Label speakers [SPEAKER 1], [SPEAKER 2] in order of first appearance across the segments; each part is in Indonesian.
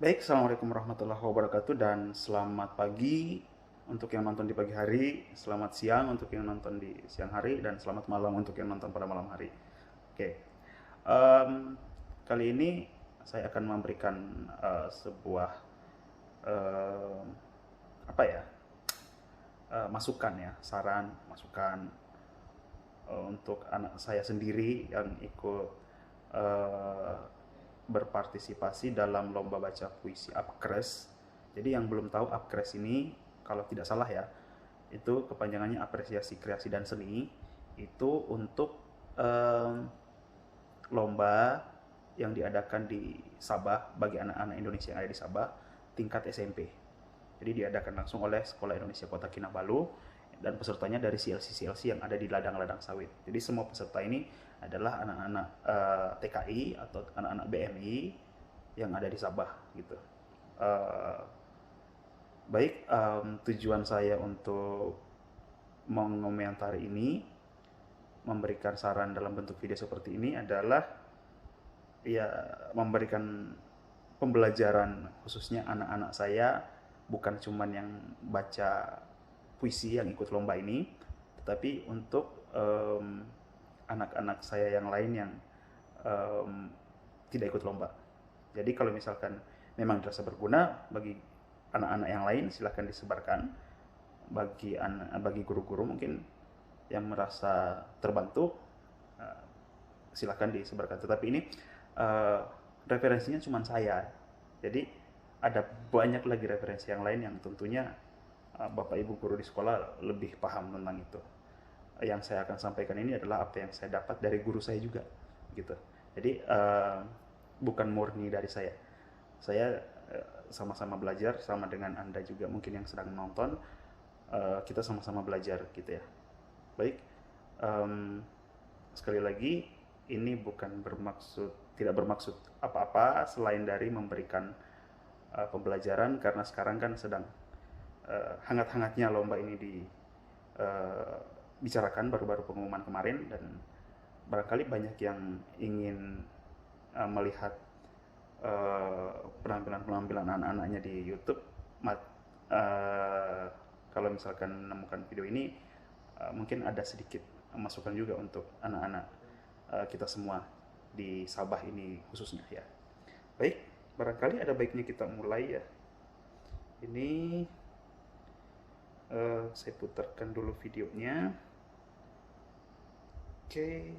[SPEAKER 1] Baik, Assalamualaikum warahmatullahi wabarakatuh dan selamat pagi untuk yang nonton di pagi hari, selamat siang untuk yang nonton di siang hari, dan selamat malam untuk yang nonton pada malam hari. Oke, em, kali ini saya akan memberikan sebuah em, apa ya, masukan ya, saran, masukan untuk anak saya sendiri yang ikut eh, berpartisipasi dalam lomba baca puisi Apkres. Jadi yang belum tahu Apkres ini, kalau tidak salah ya, itu kepanjangannya Apresiasi Kreasi dan Seni. Itu untuk em, lomba yang diadakan di Sabah bagi anak-anak Indonesia yang ada di Sabah tingkat SMP. Jadi diadakan langsung oleh Sekolah Indonesia Kota Kinabalu dan pesertanya dari CLC-CLC yang ada di ladang-ladang sawit. Jadi semua peserta ini adalah anak-anak TKI atau anak-anak BMI yang ada di Sabah gitu. Uh, Baik, tujuan saya untuk mengomentari ini, memberikan saran dalam bentuk video seperti ini adalah ya memberikan pembelajaran khususnya anak-anak saya, bukan cuman yang baca puisi yang ikut lomba ini, tetapi untuk anak-anak saya yang lain yang em, tidak ikut lomba. Jadi kalau misalkan memang dirasa berguna bagi anak-anak yang lain, silahkan disebarkan. Bagi guru-guru mungkin yang merasa terbantu, eh, silahkan disebarkan. Tetapi ini uh, referensinya cuma saya. Jadi ada banyak lagi referensi yang lain yang tentunya Bapak Ibu guru di sekolah lebih paham tentang itu. Yang saya akan sampaikan ini adalah apa yang saya dapat dari guru saya juga, gitu. Jadi bukan murni dari saya. Saya sama-sama belajar sama dengan Anda juga mungkin yang sedang nonton. Kita sama-sama belajar gitu ya. Baik, um, sekali lagi ini bukan bermaksud tidak bermaksud apa-apa selain dari memberikan pembelajaran, karena sekarang kan sedang hangat-hangatnya lomba ini dibicarakan baru-baru pengumuman kemarin, dan barangkali banyak yang ingin melihat penampilan-penampilan anak-anaknya di YouTube. Uh, Kalau misalkan menemukan video ini, mungkin ada sedikit masukan juga untuk anak-anak kita semua di Sabah ini khususnya ya. Baik, barangkali ada baiknya kita mulai ya. Ini saya putarkan dulu videonya. Oke,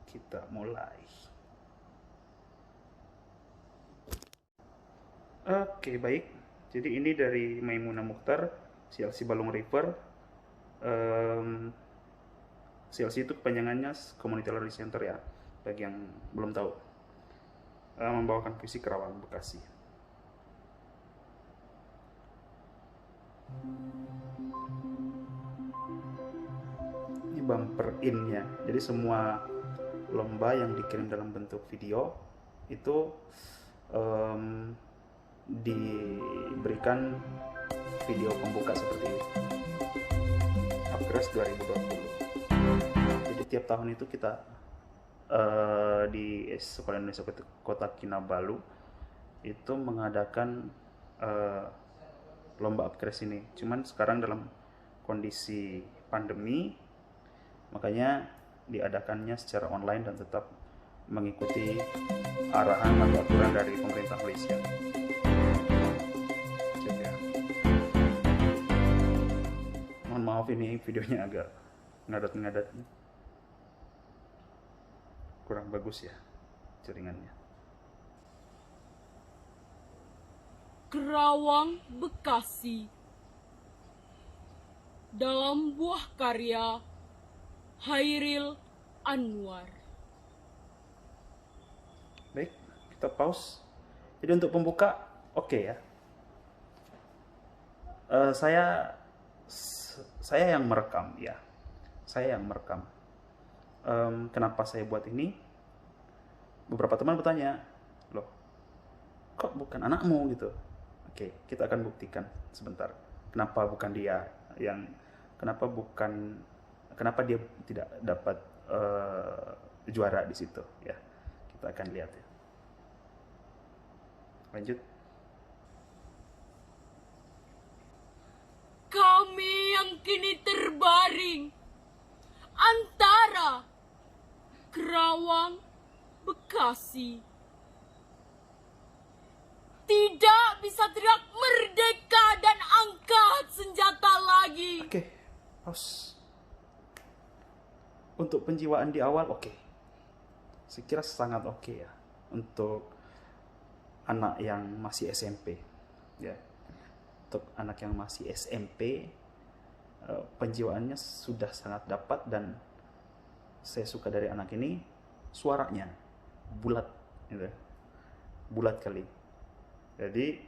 [SPEAKER 1] kita mulai. Oke, baik. Jadi ini dari Maimuna Mukhtar, CLC Balung River. Um, CLC itu kepanjangannya Community Learning Center ya, bagi yang belum tahu. Membawakan puisi Kerawang, Bekasi. Ini bumper in-nya. Jadi semua lomba yang dikirim dalam bentuk video itu um, diberikan video pembuka seperti ini. Upgrade 2020. Jadi tiap tahun itu kita di Sekolah Indonesia Kota Kinabalu itu mengadakan uh, lomba upgrade ini. Cuman sekarang dalam kondisi pandemi, makanya diadakannya secara online dan tetap mengikuti arahan atau aturan dari pemerintah Malaysia. Cek ya. Mohon maaf ini videonya agak ngadat-ngadat, kurang bagus ya jaringannya.
[SPEAKER 2] Kerawang, Bekasi. Dalam buah karya Hairil Anwar.
[SPEAKER 1] Baik, kita pause. Jadi untuk pembuka, oke ya. Eh, saya saya yang merekam ya. Saya yang merekam. Kenapa saya buat ini? Beberapa teman bertanya, loh, kok bukan anakmu gitu? Oke, kita akan buktikan sebentar. Kenapa bukan dia yang, kenapa bukan, kenapa dia tidak dapat juara di situ ya? Kita akan lihat ya. lanjut.
[SPEAKER 2] Kami yang kini terbaring antara Kerawang, Bekasi, tidak bisa teriak merdeka dan angkat senjata lagi.
[SPEAKER 1] Oke, pause. Untuk penjiwaan di awal oke. Saya kira sangat oke ya untuk anak yang masih SMP. Ya. Untuk anak yang masih SMP, penjiwaannya sudah sangat dapat, dan saya suka dari anak ini suaranya bulat gitu. Bulat kali. Jadi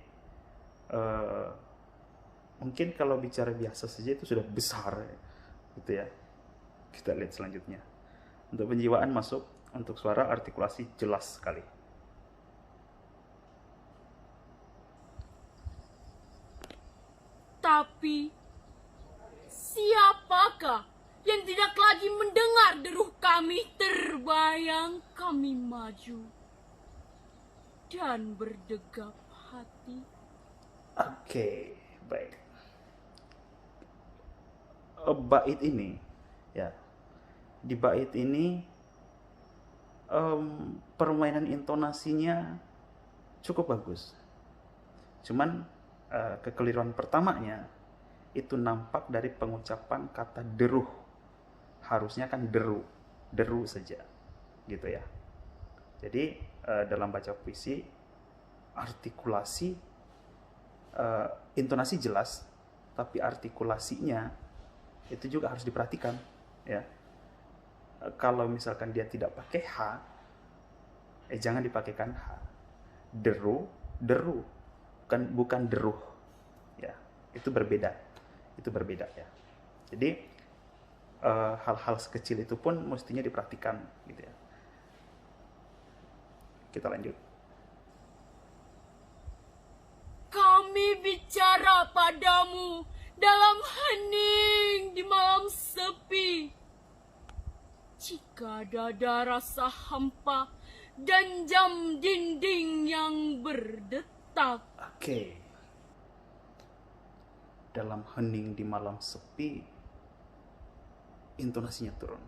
[SPEAKER 1] mungkin kalau bicara biasa saja itu sudah besar gitu ya. Kita lihat selanjutnya. Untuk penjiwaan masuk, untuk suara artikulasi jelas sekali.
[SPEAKER 2] Tapi siapakah yang tidak lagi mendengar deruh kami terbayang kami maju dan berdegap hati?
[SPEAKER 1] Oke, baik. Bait ini ya, di bait ini permainan intonasinya cukup bagus. Cuman kekeliruan pertamanya itu nampak dari pengucapan kata deruh. Harusnya kan deru, deru saja gitu ya. Jadi dalam baca puisi, artikulasi, intonasi jelas, tapi artikulasinya itu juga harus diperhatikan ya. Kalau misalkan dia tidak pakai H, jangan dipakaikan H. Deru, deru, bukan deruh ya. Itu berbeda ya. Jadi hal-hal sekecil itu pun mestinya diperhatikan gitu ya. Kita lanjut.
[SPEAKER 2] Kami bicara padamu dalam hening di malam sepi. Jika dada rasa hampa dan jam dinding yang berdetak.
[SPEAKER 1] Oke. Dalam hening di malam sepi, intonasinya turun.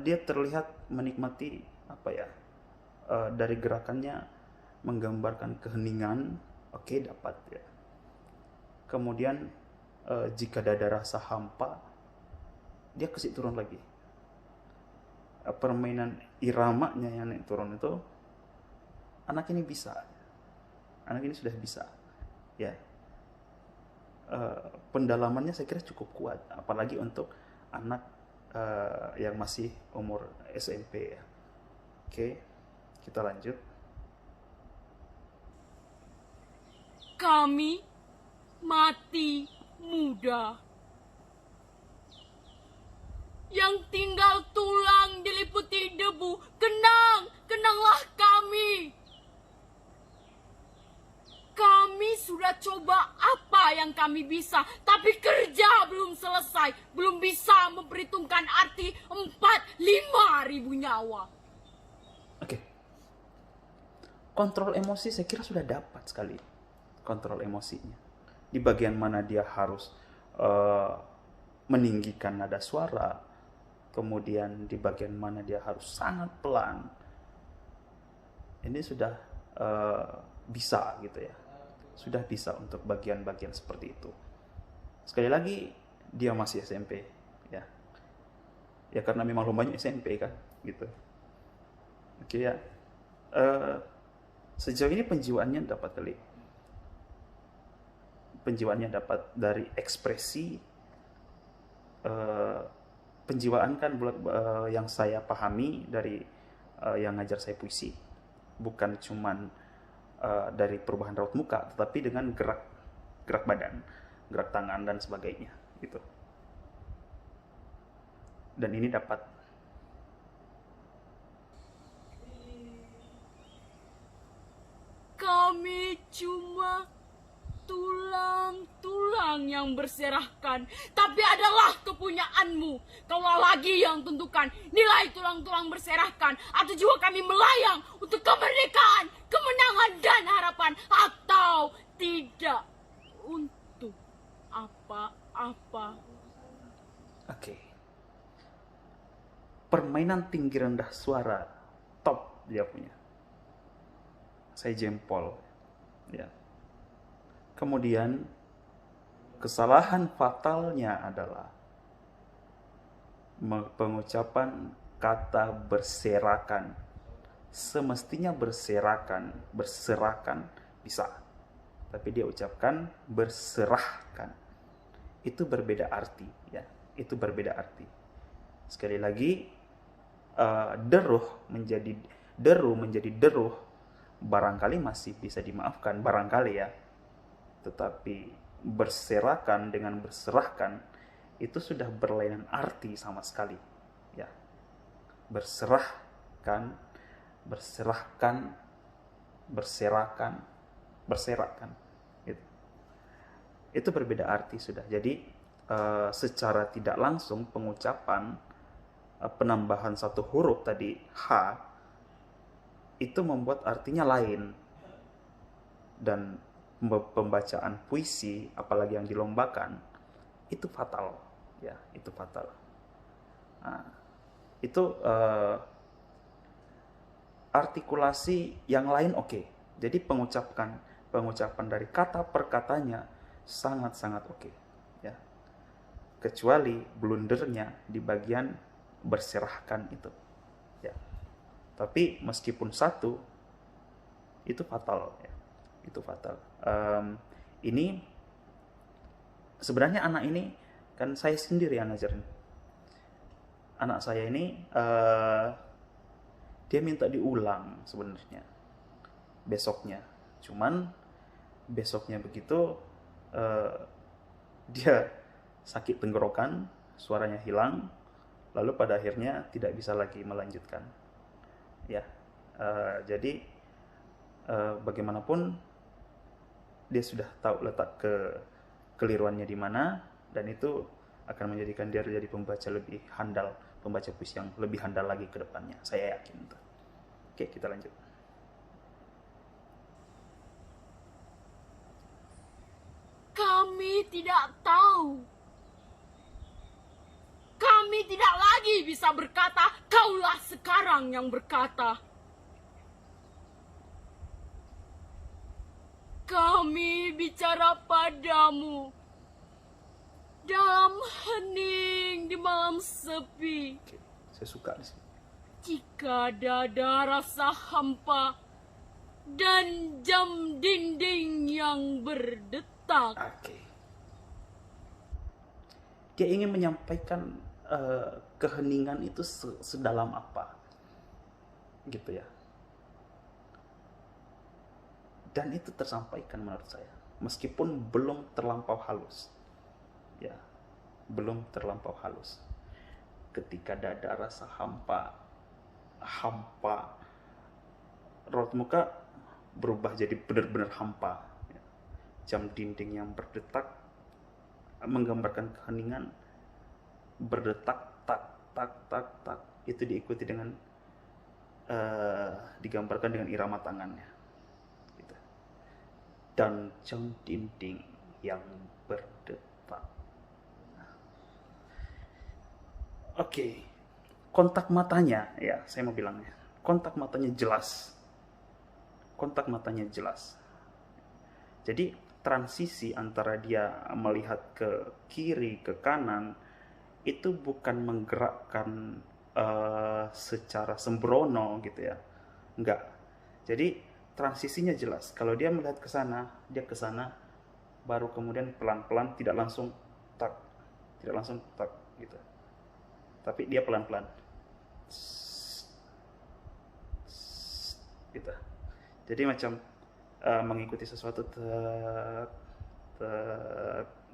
[SPEAKER 1] Dia terlihat menikmati apa ya? Dari gerakannya menggambarkan keheningan, oke, dapat ya. Kemudian jika dada rasa hampa, dia kesik turun lagi. Permainan iramanya yang naik turun itu anak ini bisa. Anak ini sudah bisa. Ya. Pendalamannya saya kira cukup kuat, apalagi untuk anak yang masih umur SMP ya. Oke, kita lanjut.
[SPEAKER 2] Kami mati muda, yang tinggal tulang diliputi debu. Kenanglah kami. Kami sudah coba apa yang kami bisa, tapi kerja belum selesai, belum bisa memperhitungkan arti 4-5 ribu nyawa.
[SPEAKER 1] Oke. Kontrol emosi saya kira sudah dapat sekali. Kontrol emosinya. Di bagian mana dia harus meninggikan nada suara, kemudian di bagian mana dia harus sangat pelan. Ini sudah bisa gitu ya. Sudah bisa untuk bagian-bagian seperti itu. Sekali lagi, dia masih SMP ya. Ya karena memang lombanya SMP kan gitu. Oke ya. Sejauh ini penjiwaannya dapat kali. Penjiwaannya dapat dari ekspresi. Penjiwaan kan yang saya pahami dari yang ngajar saya puisi, bukan cuman dari perubahan raut muka, tetapi dengan gerak badan, gerak tangan dan sebagainya gitu. Dan ini dapat.
[SPEAKER 2] Kami cuma tulang-tulang yang berserahkan, tapi adalah kepunyaanmu. Kaulah lagi yang tentukan nilai tulang-tulang berserahkan, atau juga kami melayang untuk kemerdekaan
[SPEAKER 1] permainan tinggi rendah suara top dia punya. Saya jempol. Ya. Kemudian kesalahan fatalnya adalah pengucapan kata berserakan. Semestinya berserakan bisa. Tapi dia ucapkan berserahkan. Itu berbeda arti, ya. Itu berbeda arti. Sekali lagi, deruh menjadi deruh barangkali masih bisa dimaafkan, barangkali ya. Tetapi berserakan dengan berserahkan itu sudah berlainan arti sama sekali, ya. Berserahkan, berserakan, berserakan, gitu. Itu berbeda arti sudah. Jadi secara tidak langsung pengucapan penambahan satu huruf tadi H itu membuat artinya lain, dan pembacaan puisi apalagi yang dilombakan itu fatal, ya, itu fatal. Nah, itu artikulasi yang lain oke. Jadi pengucapan dari kata per katanya sangat-sangat oke, ya. Kecuali blundernya di bagian berserahkan itu, ya. Tapi meskipun satu itu fatal, ya. Itu fatal. Ini sebenarnya anak ini kan saya sendiri yang ngajarin. Anak saya ini dia minta diulang sebenarnya besoknya. Cuman besoknya begitu dia sakit tenggorokan, suaranya hilang, lalu pada akhirnya tidak bisa lagi melanjutkan. Ya, jadi bagaimanapun dia sudah tahu letak kekeliruannya di mana, dan itu akan menjadikan dia jadi pembaca lebih handal, pembaca puisi yang lebih handal lagi ke depannya. Saya yakin itu. Oke, kita lanjut.
[SPEAKER 2] Kami tidak tahu. Kami tidak lagi bisa berkata, kaulah sekarang yang berkata. Kami bicara padamu dalam hening di malam sepi.
[SPEAKER 1] Oke, saya suka di sini.
[SPEAKER 2] Jika dada rasa hampa dan jam dinding yang berdetak.
[SPEAKER 1] Oke. Dia ingin menyampaikan keheningan itu sedalam apa, gitu ya. Dan itu tersampaikan menurut saya, meskipun belum terlampau halus, ya, belum terlampau halus. Ketika dada rasa hampa, raut muka berubah jadi benar-benar hampa. Ya. Jam dinding yang berdetak menggambarkan keheningan, berdetak, tak, tak, tak, tak. Itu diikuti dengan digambarkan dengan irama tangannya. Dan jam dinding yang berdetak. Oke, kontak matanya, ya, saya mau bilangnya, kontak matanya jelas. Kontak matanya jelas. Jadi transisi antara dia melihat ke kiri, ke kanan, itu bukan menggerakkan secara sembrono gitu ya. Enggak. Jadi transisinya jelas. Kalau dia melihat ke sana, dia ke sana, baru kemudian pelan-pelan, tidak langsung tak gitu. Tapi dia pelan-pelan, gitu. Jadi macam mengikuti sesuatu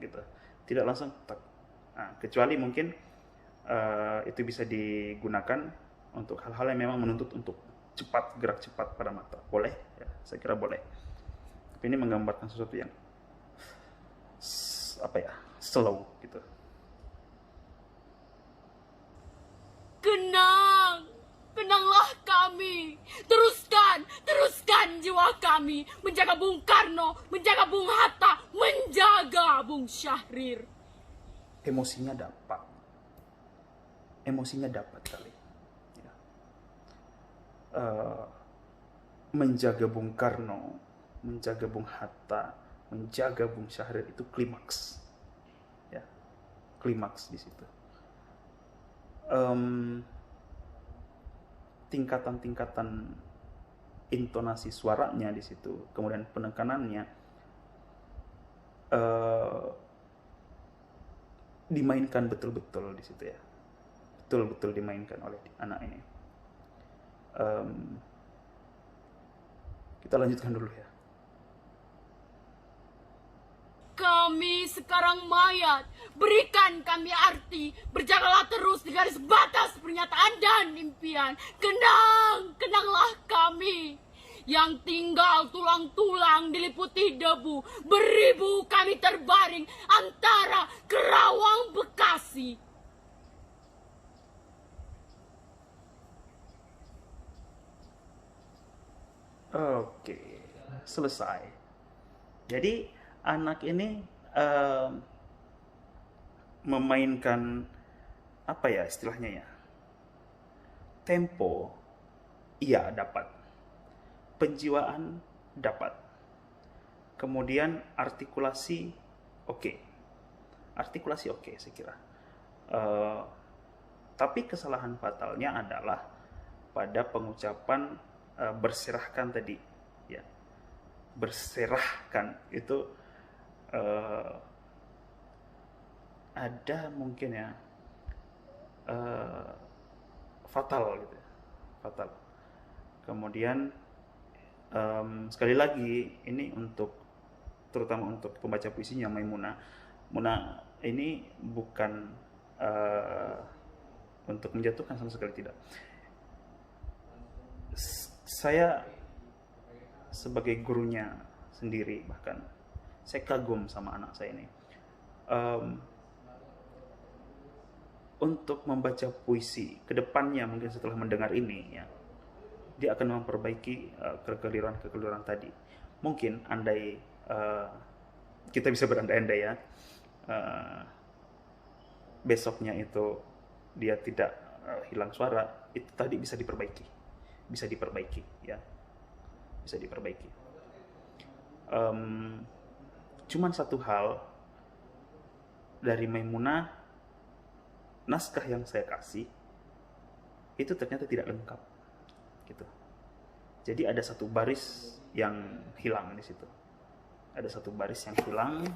[SPEAKER 1] gitu. Tidak langsung tak. Nah, kecuali mungkin itu bisa digunakan untuk hal-hal yang memang menuntut untuk cepat, gerak cepat pada mata. Boleh, ya, saya kira boleh. Tapi ini menggambarkan sesuatu yang slow gitu.
[SPEAKER 2] Kenanglah kami. Teruskan jiwa kami. Menjaga Bung Karno, menjaga Bung Hatta, menjaga Bung Syahrir.
[SPEAKER 1] Emosinya dapat kali. eh, menjaga Bung Karno, menjaga Bung Hatta, menjaga Bung Syahrir itu klimaks, ya, klimaks di situ. Tingkatan-tingkatan intonasi suaranya di situ, kemudian penekanannya dimainkan betul-betul di situ ya, betul-betul dimainkan oleh anak ini. Kita lanjutkan dulu ya.
[SPEAKER 2] Kami sekarang mayat, berikan kami arti, berjalanlah terus di garis batas pernyataan dan impian. Kenanglah kami yang tinggal tulang-tulang diliputi debu, beribu kami terbaring antara Kerawang Bekasi.
[SPEAKER 1] Oke, selesai. Jadi anak ini memainkan apa ya istilahnya ya, tempo iya dapat, penjiwaan dapat, kemudian artikulasi oke. Artikulasi oke saya kira. Tapi kesalahan fatalnya adalah pada pengucapan berserahkan tadi ya. Berserahkan itu ada mungkin ya fatal gitu, fatal. Kemudian sekali lagi ini untuk terutama untuk pembaca puisinya Maimunah ini bukan untuk menjatuhkan, sama sekali tidak. Saya sebagai gurunya sendiri bahkan saya kagum sama anak saya ini. Untuk membaca puisi kedepannya mungkin setelah mendengar ini ya, dia akan memperbaiki kekeliruan tadi. Mungkin andai kita bisa berandai-andai ya, besoknya itu dia tidak hilang suara, itu tadi bisa diperbaiki ya, bisa diperbaiki. Cuman satu hal dari Maimunah, naskah yang saya kasih itu ternyata tidak lengkap gitu. Jadi ada satu baris yang hilang di situ. Ada satu baris yang hilang,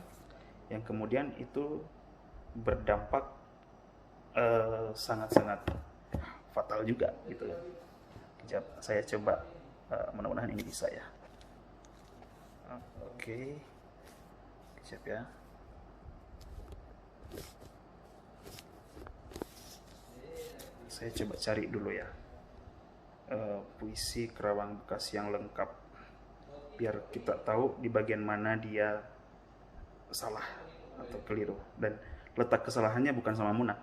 [SPEAKER 1] yang kemudian itu berdampak sangat-sangat fatal juga gitu ya. Saya coba, mudah-mudahan ini bisa ya. Oke. Siap ya. Saya coba cari dulu ya puisi Kerawang Bekasi yang lengkap, biar kita tahu di bagian mana dia salah atau keliru. Dan letak kesalahannya bukan sama Munah,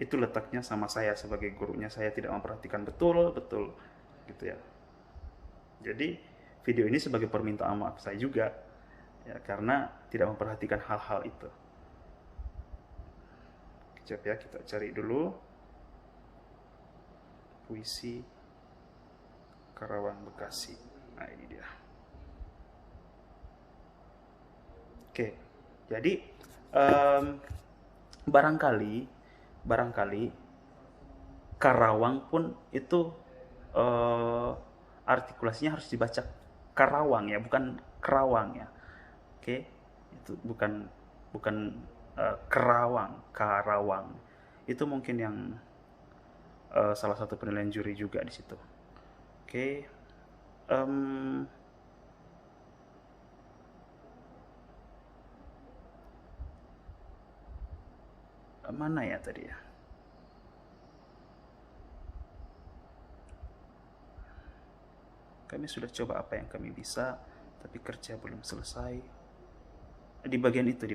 [SPEAKER 1] itu letaknya sama saya sebagai gurunya. Saya tidak memperhatikan betul gitu ya. Jadi video ini sebagai permintaan maaf saya juga ya, karena tidak memperhatikan hal-hal itu. Kejap ya, kita cari dulu puisi Kerawang Bekasi. Nah ini dia. Oke, jadi barangkali Karawang pun itu artikulasinya harus dibaca Karawang ya, bukan Kerawang ya. Oke, itu bukan Karawang. Itu mungkin yang salah satu penilaian juri juga di situ. Oke, mana ya tadi ya? Kami sudah coba apa yang kami bisa, tapi kerja belum selesai. Di bagian itu.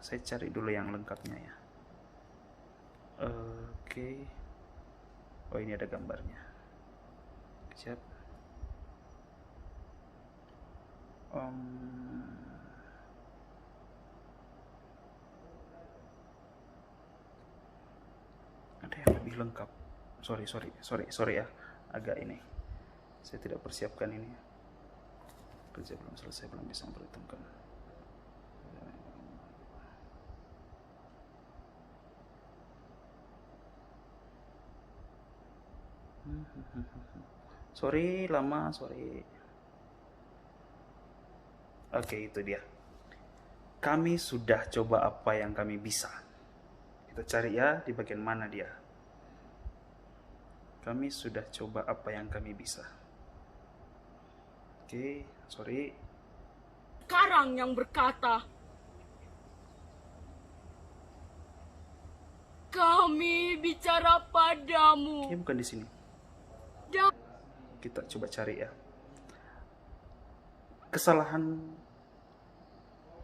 [SPEAKER 1] Saya cari dulu yang lengkapnya ya. Oke. Oh ini ada gambarnya. Siap. Ada yang lebih lengkap. Sorry ya. agak ini. Saya tidak persiapkan ini. Kerja belum selesai, belum bisa memperhitungkan. Sorry, lama, sorry. Oke, itu dia. Kami sudah coba apa yang kami bisa. Kita cari ya di bagian mana dia. Kami sudah coba apa yang kami bisa. Oke, sorry.
[SPEAKER 2] Sekarang yang berkata, kami bicara padamu.
[SPEAKER 1] Oke, bukan di sini.
[SPEAKER 2] Dan
[SPEAKER 1] Kita coba cari ya. Kesalahan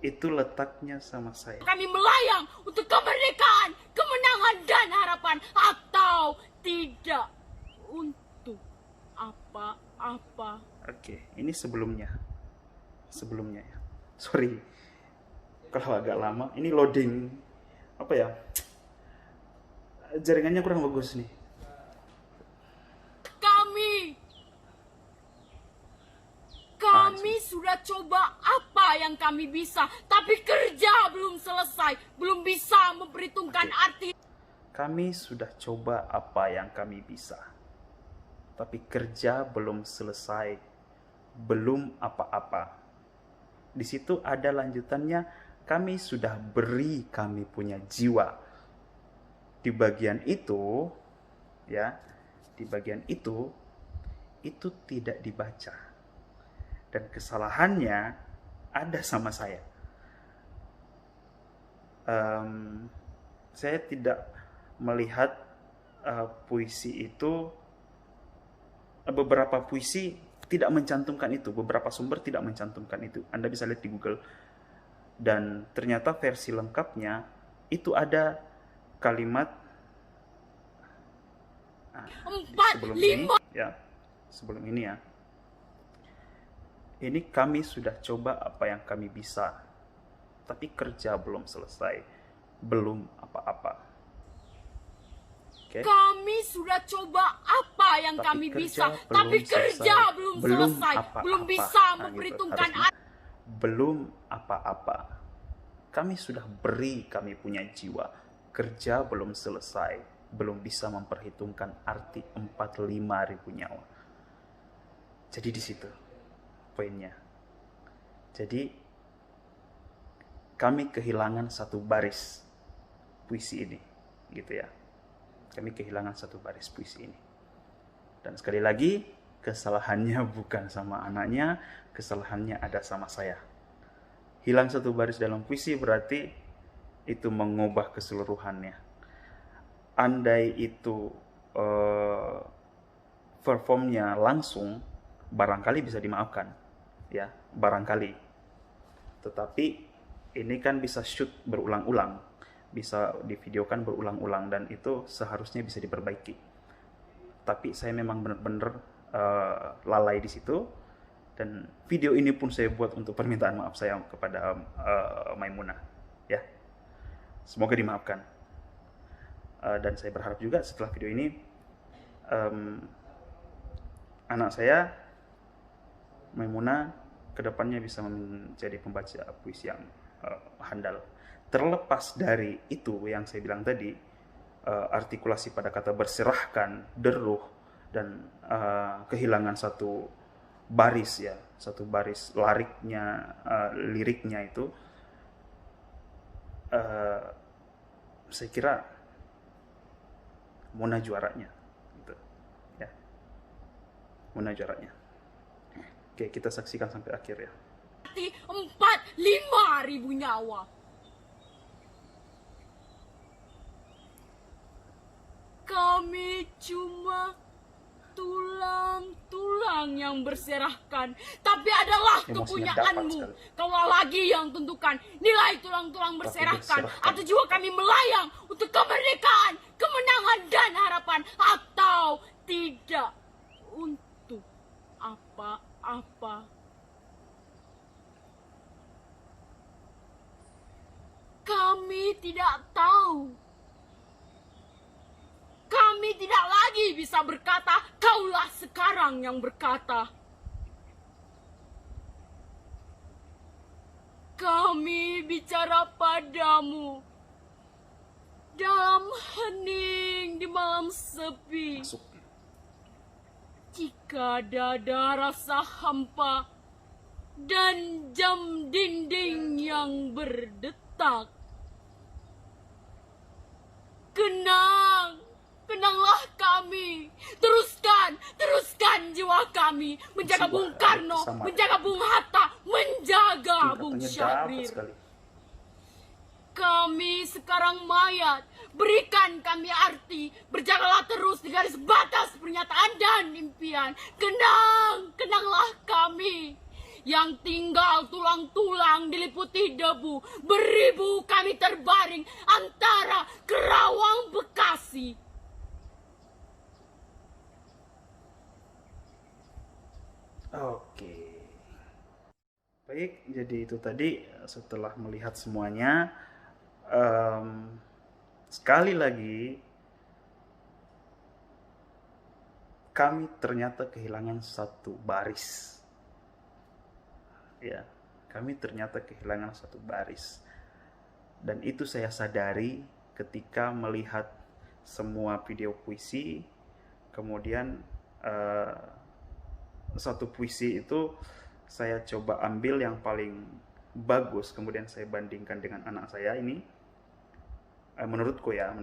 [SPEAKER 1] itu letaknya sama saya.
[SPEAKER 2] kami melayang untuk kemerdekaan, kemenangan dan harapan, atau tidak untuk apa-apa.
[SPEAKER 1] Oke, ini sebelumnya. Sebelumnya ya. Sorry. Kalau agak lama, ini loading. Apa ya? Jaringannya kurang bagus nih.
[SPEAKER 2] Kami sudah coba apa yang kami bisa, tapi kerja belum selesai, belum bisa memperhitungkan arti.
[SPEAKER 1] Kami sudah coba apa yang kami bisa, tapi kerja belum selesai, belum apa-apa. Di situ ada lanjutannya, kami sudah beri kami punya jiwa. Di bagian itu, ya, di bagian itu tidak dibaca. Dan kesalahannya ada sama saya. Saya tidak melihat puisi itu, beberapa puisi tidak mencantumkan itu, beberapa sumber tidak mencantumkan itu. Anda bisa lihat di Google. Dan ternyata versi lengkapnya itu ada kalimat sebelum ini, ya, sebelum ini ya. Ini kami sudah coba apa yang kami bisa, tapi kerja belum selesai, belum apa-apa. Okay.
[SPEAKER 2] Kami sudah coba apa yang kami bisa, tapi kerja belum selesai, belum bisa memperhitungkan
[SPEAKER 1] belum apa-apa. Kami sudah beri kami punya jiwa, kerja belum selesai, belum bisa memperhitungkan arti 45.000 nyawa. Jadi di situ poinnya. Jadi kami kehilangan satu baris puisi ini, gitu ya. Kami kehilangan satu baris puisi ini. Dan sekali lagi, kesalahannya bukan sama anaknya, kesalahannya ada sama saya. Hilang satu baris dalam puisi berarti itu mengubah keseluruhannya. Andai itu performnya langsung, barangkali bisa dimaafkan. Ya, barangkali. Tetapi ini kan bisa shoot berulang-ulang, bisa divideokan berulang-ulang, dan itu seharusnya bisa diperbaiki. Tapi saya memang benar-benar lalai di situ, dan video ini pun saya buat untuk permintaan maaf saya kepada Maimunah. Ya, semoga dimaafkan. Dan saya berharap juga setelah video ini anak saya Maimunah kedepannya bisa menjadi pembaca puisi yang handal. Terlepas dari itu yang saya bilang tadi, artikulasi pada kata berserahkan, deruh, dan kehilangan satu baris ya, satu baris liriknya itu, saya kira Muna juaranya, gitu. Ya, Muna juaranya. Oke, kita saksikan sampai akhir ya.
[SPEAKER 2] 45.000 nyawa. Kami cuma tulang-tulang yang berserahkan, tapi adalah kepunyaanmu. Kaulah lagi yang tentukan nilai tulang-tulang berserahkan, atau juga kami melayang untuk kemerdekaan, kemenangan dan harapan, atau tidak untuk apa-apa. Kami tidak tahu. Kami tidak lagi bisa bisa berkata, kaulah sekarang yang berkata. Kami bicara padamu dalam hening di malam sepi.
[SPEAKER 1] Masuk.
[SPEAKER 2] Jika dada rasa hampa dan jam dinding yang berdetak, kenanglah kami. Teruskan jiwa kami. Menjaga Bung Karno, menjaga Bung Hatta, menjaga Bung Syahrir. Kami sekarang mayat, berikan kami arti. Berjagalah terus di garis batas pernyataan dan impian. Kenanglah kami. Yang tinggal tulang-tulang diliputi debu. Beribu kami terbaring antara Kerawang Bekasi.
[SPEAKER 1] Oke. Baik, jadi itu tadi setelah melihat semuanya, sekali lagi kami ternyata kehilangan satu baris. Ya, kami ternyata kehilangan satu baris. Dan itu saya sadari ketika melihat semua video puisi, kemudian satu puisi itu saya coba ambil yang paling bagus, kemudian saya bandingkan dengan anak saya ini, menurutku ya.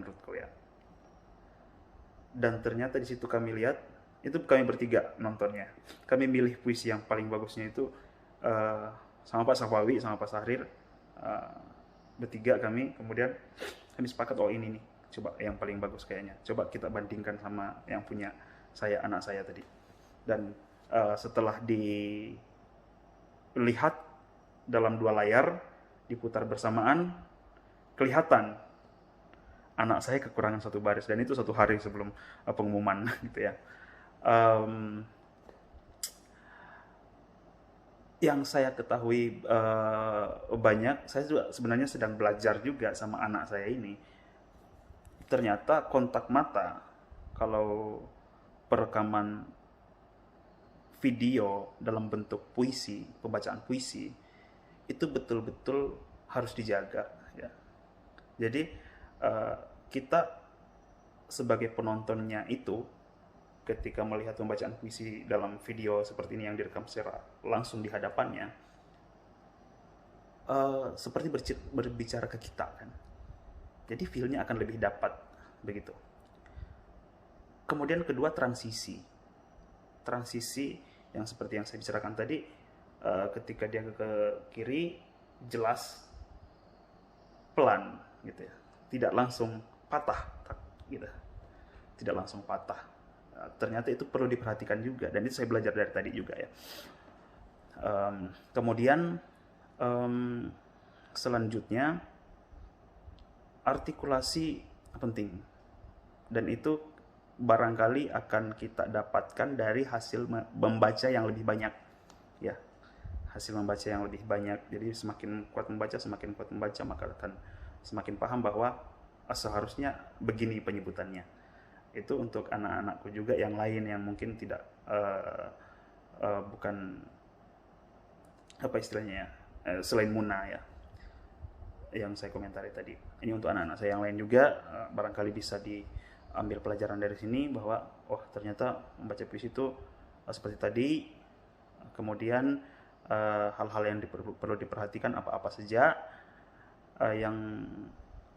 [SPEAKER 1] Dan ternyata di situ kami lihat, itu kami bertiga nontonnya, kami milih puisi yang paling bagusnya itu sama Pak Safawi, sama Pak Syahrir, bertiga kami, kemudian kami sepakat, oh ini nih, coba yang paling bagus kayaknya, coba kita bandingkan sama yang punya saya, anak saya tadi. Dan setelah dilihat dalam dua layar, diputar bersamaan, kelihatan anak saya kekurangan satu baris, dan itu satu hari sebelum pengumuman gitu ya. Yang saya ketahui banyak, saya juga sebenarnya sedang belajar juga sama anak saya ini. Ternyata kontak mata, kalau perekaman video dalam bentuk puisi, pembacaan puisi, itu betul-betul harus dijaga ya. Jadi kita sebagai penontonnya itu, ketika melihat pembacaan puisi dalam video seperti ini yang direkam secara langsung di hadapannya, seperti berbicara ke kita kan. Jadi feel-nya akan lebih dapat begitu. Kemudian kedua, transisi yang seperti yang saya bicarakan tadi, ketika dia ke kiri jelas, pelan gitu ya, tidak langsung patah gitu, tidak langsung patah. Ternyata itu perlu diperhatikan juga, dan itu saya belajar dari tadi juga ya. Kemudian selanjutnya, artikulasi penting, dan itu barangkali akan kita dapatkan dari hasil membaca yang lebih banyak ya, hasil membaca yang lebih banyak. Jadi semakin kuat membaca, maka akan semakin paham bahwa seharusnya begini penyebutannya. Itu untuk anak-anakku juga yang lain yang mungkin tidak bukan apa istilahnya ya, selain Muna ya, yang saya komentari tadi. Ini untuk anak-anak saya yang lain juga, barangkali bisa diambil pelajaran dari sini bahwa oh ternyata membaca puisi itu seperti tadi. Kemudian hal-hal yang perlu diperhatikan apa-apa saja, yang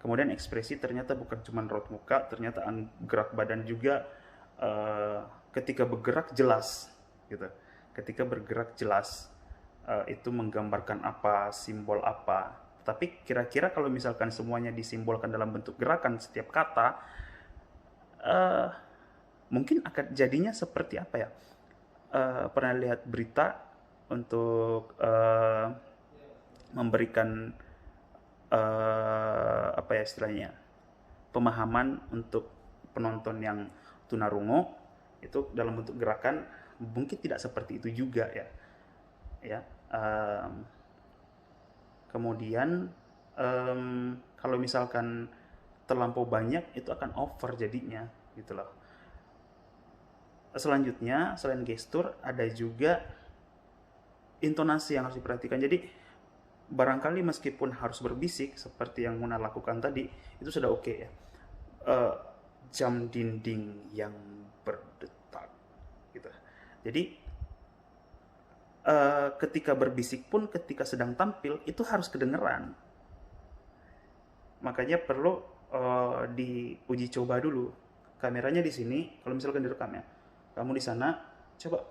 [SPEAKER 1] kemudian ekspresi ternyata bukan cuma raut muka, ternyata gerak badan juga, ketika bergerak jelas gitu. Ketika bergerak jelas, itu menggambarkan apa, simbol apa. Tapi kira-kira kalau misalkan semuanya disimbolkan dalam bentuk gerakan setiap kata, mungkin akan jadinya seperti apa ya? Pernah lihat berita untuk memberikan apa ya istilahnya, pemahaman untuk penonton yang tunarungu, itu dalam bentuk gerakan mungkin tidak seperti itu juga ya. Kemudian kalau misalkan terlampau banyak, itu akan over jadinya gitu loh. selanjutnya selain gestur ada juga intonasi yang harus diperhatikan. Jadi barangkali meskipun harus berbisik seperti yang Muna lakukan tadi, itu sudah oke ya. Jam dinding yang berdetak gitu. Jadi ketika berbisik pun ketika sedang tampil itu harus kedengeran. Makanya perlu diuji coba dulu. Kameranya di sini, kalau misalkan direkam ya, kamu di sana coba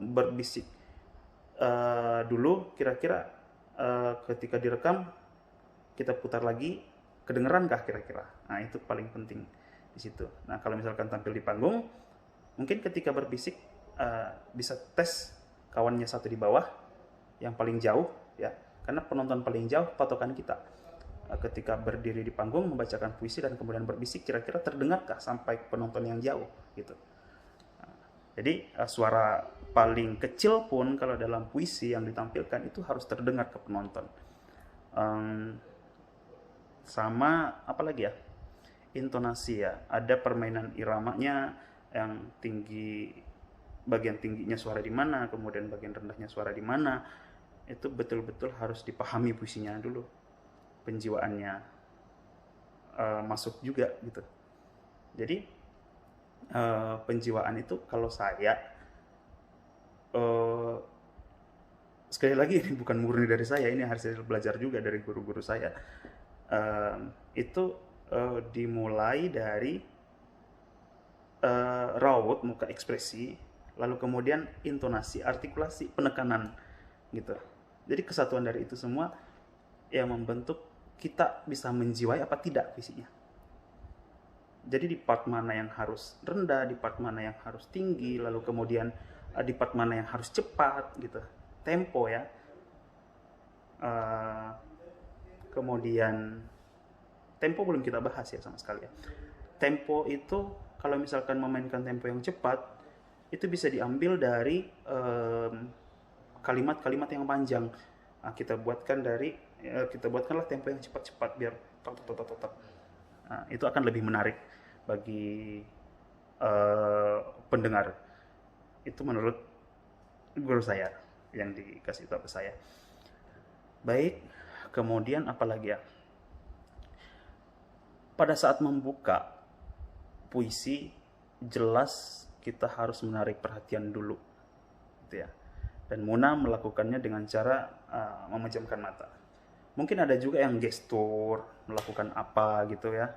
[SPEAKER 1] berbisik dulu, kira-kira ketika direkam kita putar lagi, kedengeran kah kira-kira? Nah, itu paling penting di situ. Nah, kalau misalkan tampil di panggung, mungkin ketika berbisik bisa tes kawannya satu di bawah, yang paling jauh ya, karena penonton paling jauh patokan kita. Ketika berdiri di panggung membacakan puisi dan kemudian berbisik, kira-kira terdengarkah sampai penonton yang jauh gitu. Jadi suara paling kecil pun kalau dalam puisi yang ditampilkan itu harus terdengar ke penonton. Sama apa lagi ya, intonasi ya, ada permainan iramanya yang tinggi, bagian tingginya suara di mana, kemudian bagian rendahnya suara di mana, itu betul-betul harus dipahami puisinya dulu, penjiwaannya masuk juga gitu. Jadi penjiwaan itu kalau saya sekali lagi ini bukan murni dari saya, ini hasil belajar juga dari guru-guru saya. Itu dimulai dari raut muka, ekspresi, lalu kemudian intonasi, artikulasi, penekanan gitu. Jadi kesatuan dari itu semua yang membentuk kita bisa menjiwai apa tidak puisinya. Jadi di part mana yang harus rendah, di part mana yang harus tinggi, lalu kemudian di part mana yang harus cepat gitu, tempo ya. Kemudian tempo belum kita bahas ya sama sekali ya. Tempo itu kalau misalkan memainkan tempo yang cepat, itu bisa diambil dari kalimat-kalimat yang panjang. Nah, kita buatkanlah tempo yang cepat-cepat biar nah, itu akan lebih menarik bagi pendengar. Itu menurut guru saya yang dikasih tahu ke saya. Baik, kemudian apa lagi ya? Pada saat membuka puisi, jelas kita harus menarik perhatian dulu, gitu ya. Dan Muna melakukannya dengan cara memejamkan mata. Mungkin ada juga yang gestur, melakukan apa gitu ya.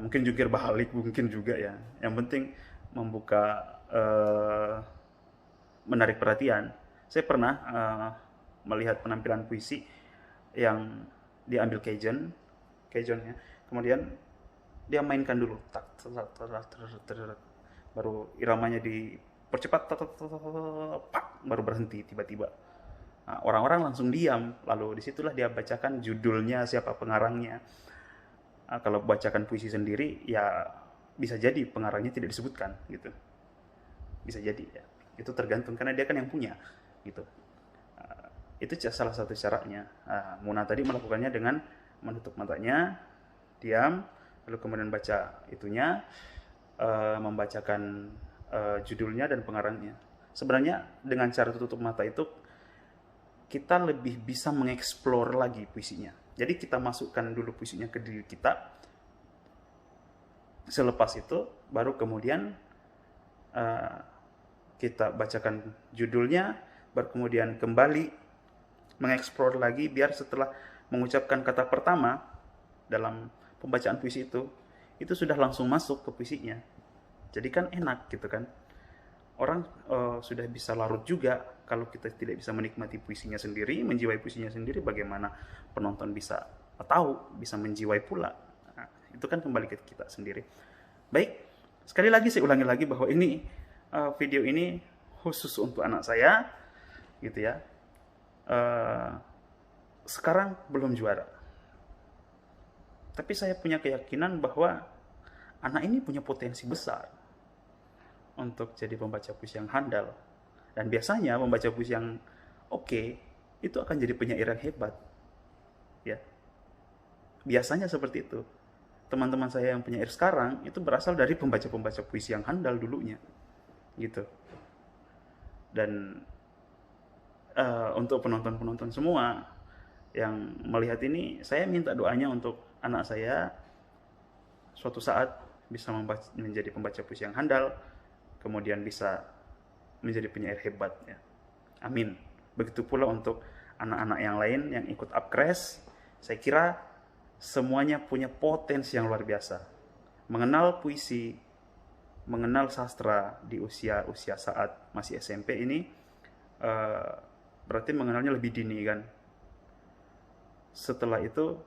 [SPEAKER 1] Mungkin jungkir balik, mungkin juga ya. Yang penting membuka, menarik perhatian. Saya pernah melihat penampilan puisi yang diambil Cajun ya. Kemudian dia mainkan dulu, baru iramanya dipercepat, baru berhenti tiba-tiba. Nah, orang-orang langsung diam, lalu disitulah dia bacakan judulnya, siapa pengarangnya. Nah, kalau bacakan puisi sendiri, ya bisa jadi pengarangnya tidak disebutkan, gitu. Bisa jadi ya, itu tergantung karena dia kan yang punya, gitu. Itu salah satu caranya. Muna tadi melakukannya dengan menutup matanya, diam, lalu kemudian baca itunya, membacakan judulnya dan pengarangnya. Sebenarnya dengan cara tutup mata itu kita lebih bisa mengeksplor lagi puisinya. Jadi kita masukkan dulu puisinya ke diri kita. Selepas itu baru kemudian kita bacakan judulnya, baru kemudian kembali mengeksplor lagi, biar setelah mengucapkan kata pertama dalam pembacaan puisi itu sudah langsung masuk ke puisinya. Jadi kan enak gitu kan. Orang sudah bisa larut juga. Kalau kita tidak bisa menikmati puisinya sendiri, menjiwai puisinya sendiri, bagaimana penonton bisa tahu, bisa menjiwai pula. Nah, itu kan kembali ke kita sendiri. Baik, sekali lagi saya ulangi lagi bahwa ini video ini khusus untuk anak saya, gitu ya. Sekarang belum juara, tapi saya punya keyakinan bahwa anak ini punya potensi besar untuk jadi pembaca puisi yang handal. Dan biasanya pembaca puisi yang oke itu akan jadi penyair yang hebat, ya. Biasanya seperti itu. Teman-teman saya yang penyair sekarang itu berasal dari pembaca-pembaca puisi yang handal dulunya. gitu. Dan untuk penonton-penonton semua yang melihat ini, saya minta doanya untuk anak saya suatu saat bisa menjadi pembaca puisi yang handal, kemudian bisa menjadi penyair hebat ya. Amin. Begitu pula untuk anak-anak yang lain yang ikut Apkres. Saya kira semuanya punya potensi yang luar biasa. Mengenal puisi, mengenal sastra di usia saat masih SMP ini berarti mengenalnya lebih dini kan. Setelah itu,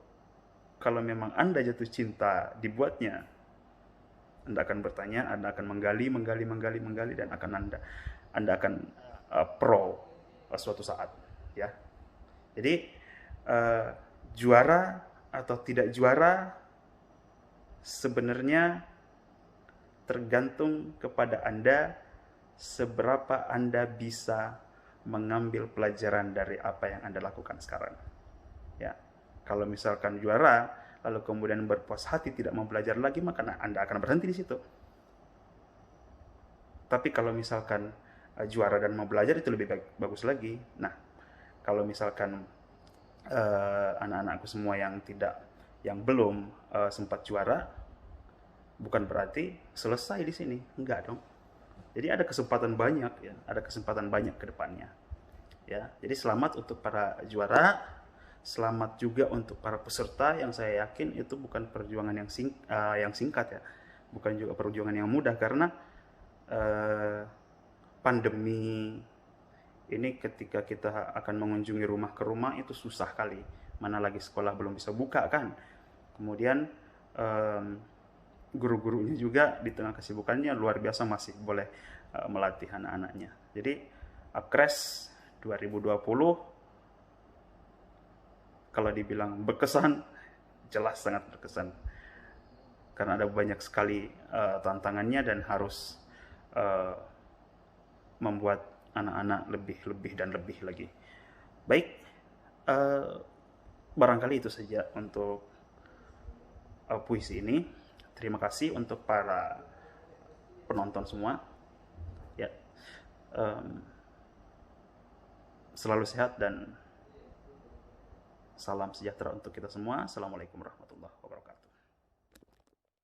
[SPEAKER 1] kalau memang Anda jatuh cinta dibuatnya, Anda akan bertanya, Anda akan menggali, dan Anda akan pro suatu saat, ya. Jadi juara atau tidak juara sebenarnya tergantung kepada Anda, seberapa Anda bisa mengambil pelajaran dari apa yang Anda lakukan sekarang. Ya, kalau misalkan juara, lalu kemudian berpuas hati tidak mau belajar lagi, maka Anda akan berhenti di situ. Tapi kalau misalkan juara dan mau belajar, itu lebih bagus lagi. Nah, kalau misalkan anak-anakku semua yang belum sempat juara, bukan berarti selesai di sini, enggak dong. Jadi ada kesempatan banyak ya, ada kesempatan banyak ke depannya. Ya, jadi selamat untuk para juara, selamat juga untuk para peserta yang saya yakin itu bukan perjuangan yang singkat ya, bukan juga perjuangan yang mudah karena pandemi ini ketika kita akan mengunjungi rumah ke rumah itu susah kali, mana lagi sekolah belum bisa buka kan. Kemudian guru-gurunya juga di tengah kesibukannya luar biasa masih boleh melatih anak-anaknya. Jadi Apkres 2020 kalau dibilang berkesan, jelas sangat berkesan. Karena ada banyak sekali tantangannya dan harus membuat anak-anak lebih dan lebih lagi. Baik, barangkali itu saja untuk puisi ini. Terima kasih untuk para penonton semua. Ya, selalu sehat dan salam sejahtera untuk kita semua. Assalamualaikum warahmatullahi wabarakatuh.